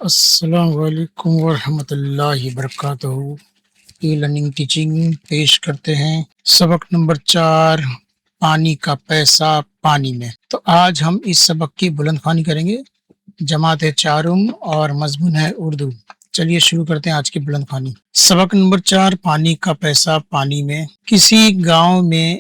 السلام علیکم ورحمۃ اللہ وبرکاتہ۔ ای لرننگ ٹیچنگ پیش کرتے ہیں سبق نمبر 4، پانی کا پیسہ پانی میں۔ تو آج ہم اس سبق کی بلند خوانی کریں گے۔ جماعت ہے چارم اور مضمون ہے اردو۔ چلیے شروع کرتے ہیں آج کی بلند خوانی۔ سبق نمبر 4، پانی کا پیسہ پانی میں۔ کسی گاؤں میں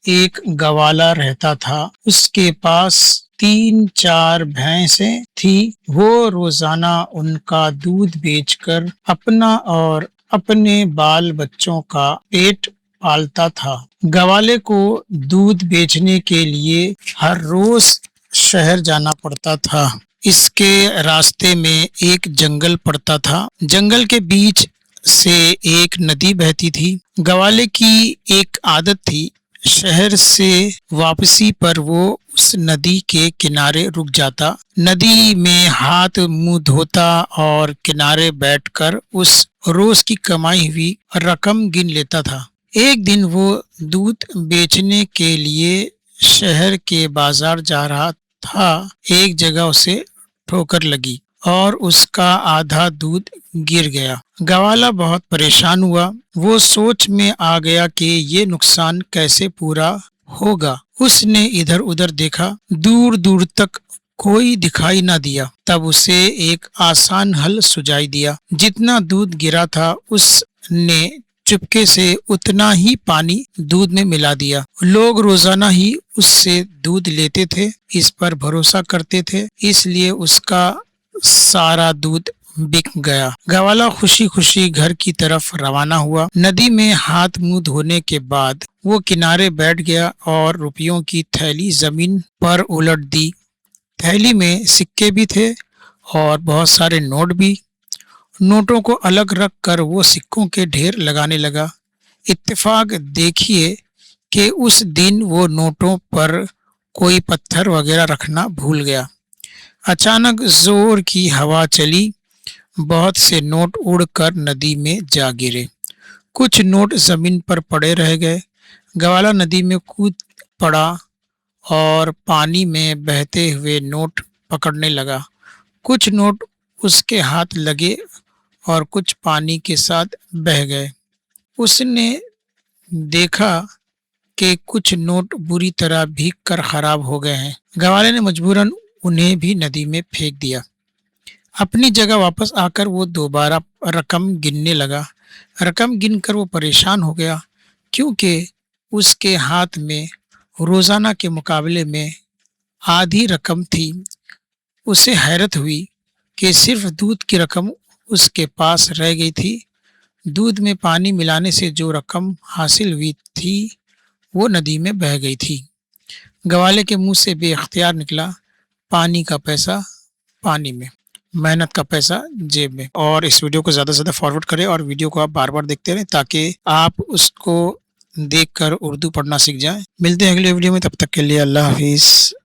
ایک گوالا رہتا تھا۔ اس کے پاس 3-4 بھینسیں تھی۔ وہ روزانہ ان کا دودھ بیچ کر اپنا اور اپنے بال بچوں کا پیٹ پالتا تھا۔ گوالے کو دودھ بیچنے کے لیے ہر روز شہر جانا پڑتا تھا۔ اس کے راستے میں ایک جنگل پڑتا تھا۔ جنگل کے بیچ سے ایک ندی بہتی تھی۔ گوالے کی ایک عادت تھی، شہر سے واپسی پر وہ اس ندی کے کنارے رک جاتا، ندی میں ہاتھ منہ دھوتا اور کنارے بیٹھ کر اس روز کی کمائی ہوئی رقم گن لیتا تھا۔ ایک دن وہ دودھ بیچنے کے لیے شہر کے بازار جا رہا تھا۔ ایک جگہ اسے ٹھوکر لگی اور اس کا آدھا دودھ گر گیا۔ گوالا بہت پریشان ہوا۔ وہ سوچ میں آ گیا کہ یہ نقصان کیسے پورا ہوگا۔ اس نے ادھر ادھر دیکھا، دور دور تک کوئی دکھائی نہ دیا۔ تب اسے ایک آسان حل سجائی دیا۔ جتنا دودھ گرا تھا اس نے چپکے سے اتنا ہی پانی دودھ میں ملا دیا۔ لوگ روزانہ ہی اس سے دودھ لیتے تھے، اس پر بھروسہ کرتے تھے، اس لیے اس کا سارا دودھ بک گیا۔ گوالا خوشی خوشی گھر کی طرف روانہ ہوا۔ ندی میں ہاتھ منہ دھونے کے بعد وہ کنارے بیٹھ گیا اور روپیوں کی تھیلی زمین پر الٹ دی۔ تھیلی میں سکے بھی تھے اور بہت سارے نوٹ بھی۔ نوٹوں کو الگ رکھ کر وہ سکوں کے ڈھیر لگانے لگا۔ اتفاق دیکھیے کہ اس دن وہ نوٹوں پر کوئی پتھر وغیرہ رکھنا بھول گیا۔ اچانک زور کی ہوا چلی، بہت سے نوٹ اڑ کر ندی میں جا گرے۔ کچھ نوٹ زمین پر پڑے رہ گئے۔ گوالا ندی میں کود پڑا اور پانی میں بہتے ہوئے نوٹ پکڑنے لگا۔ کچھ نوٹ اس کے ہاتھ لگے اور کچھ پانی کے ساتھ بہہ گئے۔ اس نے دیکھا کہ کچھ نوٹ بری طرح بھیگ کر خراب ہو گئے ہیں۔ گوالے نے مجبوراً انہیں بھی ندی میں پھینک دیا۔ اپنی جگہ واپس آ کر وہ دوبارہ رقم گننے لگا۔ رقم گن کر وہ پریشان ہو گیا، کیونکہ اس کے ہاتھ میں روزانہ کے مقابلے میں آدھی رقم تھی۔ اسے حیرت ہوئی کہ صرف دودھ کی رقم اس کے پاس رہ گئی تھی۔ دودھ میں پانی ملانے سے جو رقم حاصل ہوئی تھی وہ ندی میں بہہ گئی تھی۔ گوالے کے منہ سے بے اختیار نکلا، پانی کا پیسہ پانی میں، محنت کا پیسہ جیب میں۔ اور اس ویڈیو کو زیادہ سے زیادہ فارورڈ کریں اور ویڈیو کو آپ بار بار دیکھتے رہیں تاکہ آپ اس کو دیکھ کر اردو پڑھنا سیکھ جائیں۔ ملتے ہیں اگلے ویڈیو میں، تب تک کے لیے اللہ حافظ۔